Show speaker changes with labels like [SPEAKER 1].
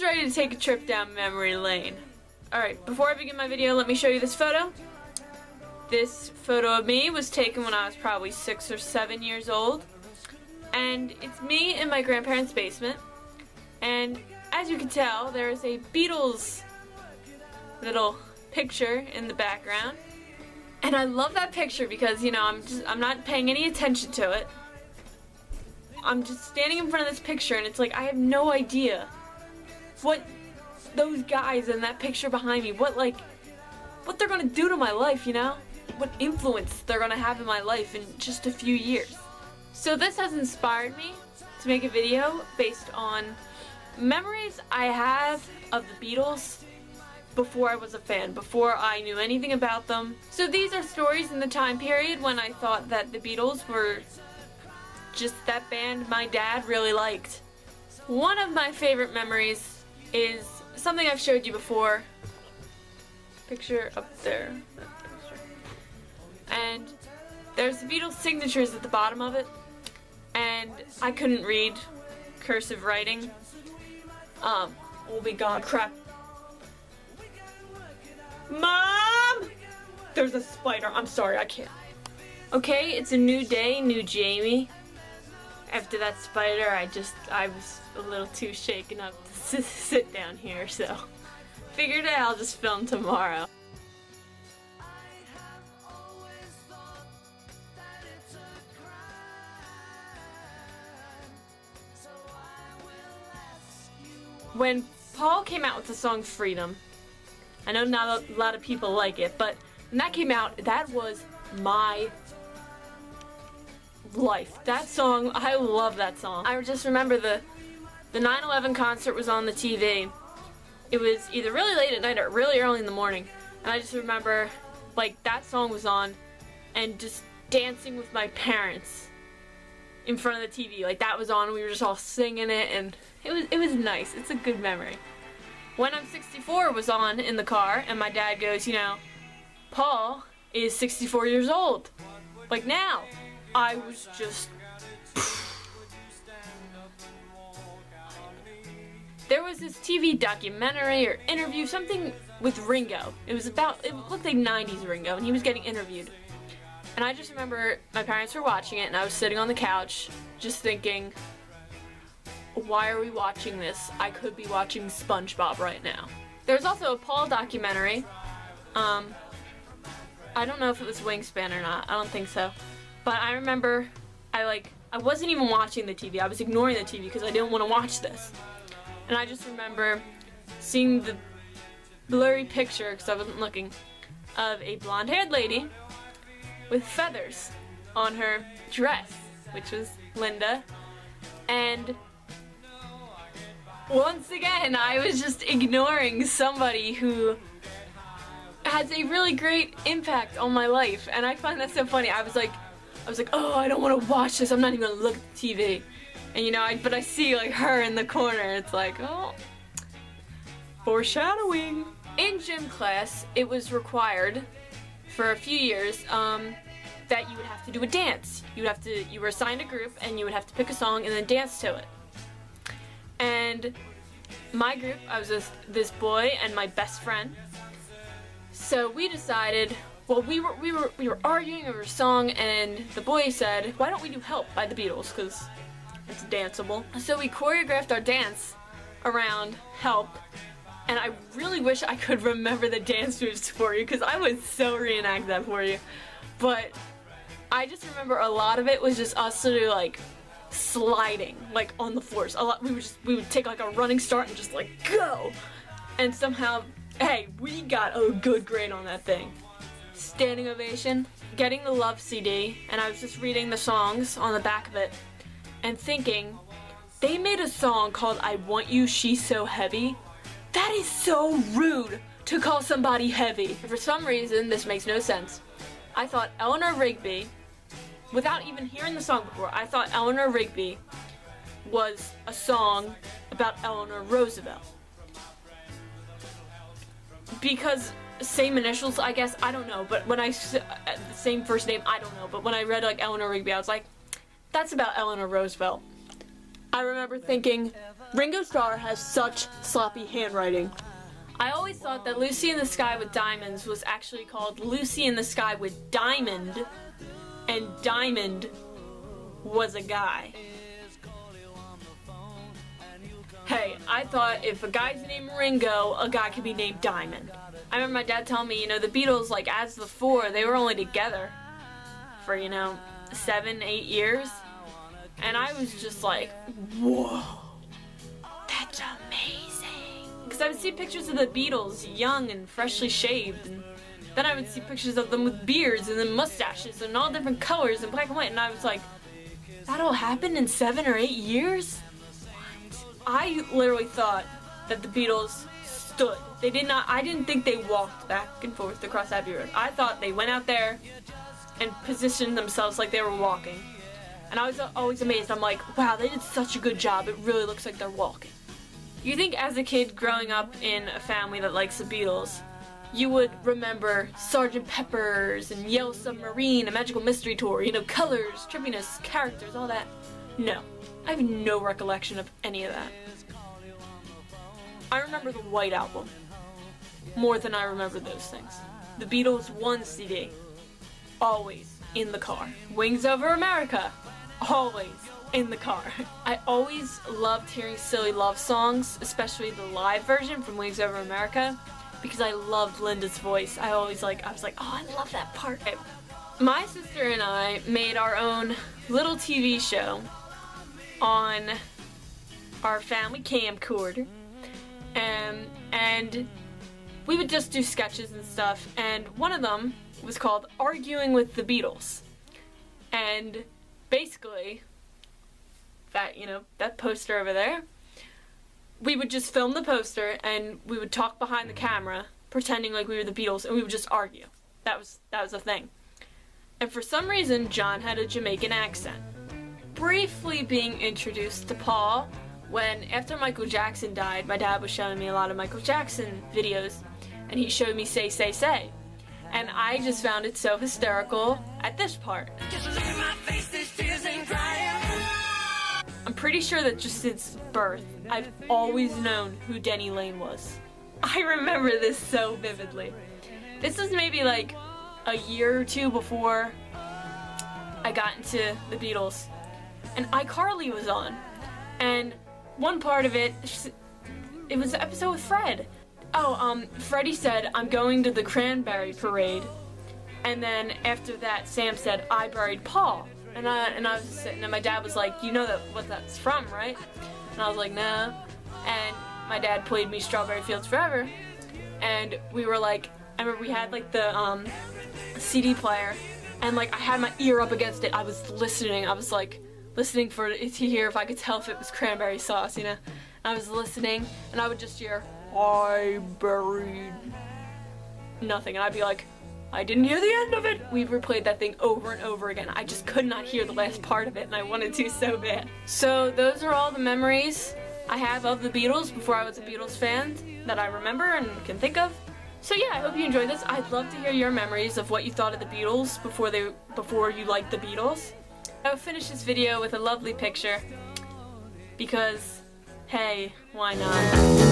[SPEAKER 1] ready to take a trip down memory lane. Alright, before I begin my video, let me show you this photo. This photo of me was taken when I was probably 6 or 7 years old. And it's me in my grandparents' basement. And as you can tell, there is a Beatles little picture in the background. And I love that picture because, you know, I'm not paying any attention to it. I'm just standing in front of this picture and it's like I have no idea what those guys in that picture behind me, what they're gonna do to my life, you know? What influence they're gonna have in my life in just a few years. So this has inspired me to make a video based on memories I have of the Beatles before I was a fan, before I knew anything about them. So these are stories in the time period when I thought that the Beatles were just that band my dad really liked. One of my favorite memories is something I've showed you before. Picture up there. And there's the Beatles signatures at the bottom of it. And I couldn't read cursive writing. Oh my god, crap. Mom! There's a spider. I'm sorry, I can't. Okay, it's a new day, new Jamie. After that spider, I was a little too shaken up to sit down here, so figured I'll just film tomorrow. When Paul came out with the song Freedom, I know not a lot of people like it, but when that came out, that was my life. That song, I love that song. I just remember the 9/11 concert was on the TV. It was either really late at night or really early in the morning, and I just remember like that song was on and just dancing with my parents in front of the TV. Like that was on, we were just all singing it, and it was nice. It's a good memory. When I'm 64 was on in the car, and my dad goes, you know, Paul is 64 years old. Like now. I was just... There was this TV documentary or interview, something with Ringo. It looked like 90s Ringo, and he was getting interviewed. And I just remember my parents were watching it, and I was sitting on the couch just thinking, why are we watching this? I could be watching SpongeBob right now. There's also a Paul documentary. I don't know if it was Wingspan or not. I don't think so. But I remember I wasn't even watching the TV. I was ignoring the TV because I didn't want to watch this. And I just remember seeing the blurry picture, because I wasn't looking, of a blonde-haired lady with feathers on her dress, which was Linda. And once again, I was just ignoring somebody who has a really great impact on my life. And I find that so funny. I was like, oh, I don't want to watch this. I'm not even going to look at the TV. And you know, but I see like her in the corner. It's like, oh, foreshadowing. In gym class, it was required for a few years that you would have to do a dance. You were assigned a group and you would have to pick a song and then dance to it. And my group, I was this boy and my best friend. So we decided, well, we were arguing over a song, and the boy said, why don't we do Help by the Beatles, because it's danceable. So we choreographed our dance around Help, and I really wish I could remember the dance moves for you, because I would so reenact that for you. But I just remember a lot of it was just us sort of like sliding like on the floors. We would take like a running start and just like go, and somehow, hey, we got a good grade on that thing. Standing ovation. Getting the Love CD, and I was just reading the songs on the back of it and thinking, they made a song called I Want You, She's So Heavy. That is so rude to call somebody heavy. For some reason, this makes no sense. I thought Eleanor Rigby, without even hearing the song before, I thought Eleanor Rigby was a song about Eleanor Roosevelt. Because same initials, I guess, I don't know, but when same first name, I don't know, but when I read like Eleanor Rigby, I was like, that's about Eleanor Roosevelt. I remember thinking, Ringo Starr has such sloppy handwriting. I always thought that Lucy in the Sky with Diamonds was actually called Lucy in the Sky with Diamond, and Diamond was a guy. Hey, I thought if a guy's named Ringo, a guy could be named Diamond. I remember my dad telling me, the Beatles, like, as the four, they were only together for, 7, 8 years. And I was just like, whoa, that's amazing. Because I would see pictures of the Beatles young and freshly shaved, and then I would see pictures of them with beards and then mustaches and all different colors and black and white, and I was like, that all happened in 7 or 8 years? I literally thought that the Beatles stood. They did not, I didn't think they walked back and forth across Abbey Road. I thought they went out there and positioned themselves like they were walking. And I was always amazed. I'm like, wow, they did such a good job. It really looks like they're walking. You think as a kid growing up in a family that likes the Beatles, you would remember Sgt. Pepper's and Yellow Submarine, A Magical Mystery Tour, colors, trippiness, characters, all that. No. I have no recollection of any of that. I remember the White Album more than I remember those things. The Beatles 1 CD, always in the car. Wings Over America, always in the car. I always loved hearing silly love songs, especially the live version from Wings Over America, because I loved Linda's voice. I was like, oh, I love that part. My sister and I made our own little TV show on our family camcorder, and we would just do sketches and stuff, and one of them was called Arguing with the Beatles. And basically, that poster over there, we would just film the poster and we would talk behind the camera pretending like we were the Beatles, and we would just argue. That was a thing. And for some reason, John had a Jamaican accent. Briefly being introduced to Paul when, after Michael Jackson died, my dad was showing me a lot of Michael Jackson videos, and he showed me Say, Say, Say. And I just found it so hysterical at this part. I'm pretty sure that just since birth, I've always known who Denny Lane was. I remember this so vividly. This was maybe like a year or two before I got into the Beatles. And iCarly was on, and one part of it was an episode with Fred. Freddie said, I'm going to the Cranberry Parade, and then after that, Sam said, I buried Paul, and I was just sitting, and my dad was like, you know what that's from, right? And I was like, no, and my dad played me Strawberry Fields Forever, and we were like, I remember we had like the CD player, and like I had my ear up against it, I was listening, listening for it to hear if I could tell if it was cranberry sauce, I was listening, and I would just hear, I buried nothing, and I'd be like, I didn't hear the end of it. We replayed that thing over and over again. I just could not hear the last part of it, and I wanted to so bad. So those are all the memories I have of the Beatles before I was a Beatles fan that I remember and can think of. So yeah, I hope you enjoyed this. I'd love to hear your memories of what you thought of the Beatles before you liked the Beatles. I will finish this video with a lovely picture because, hey, why not?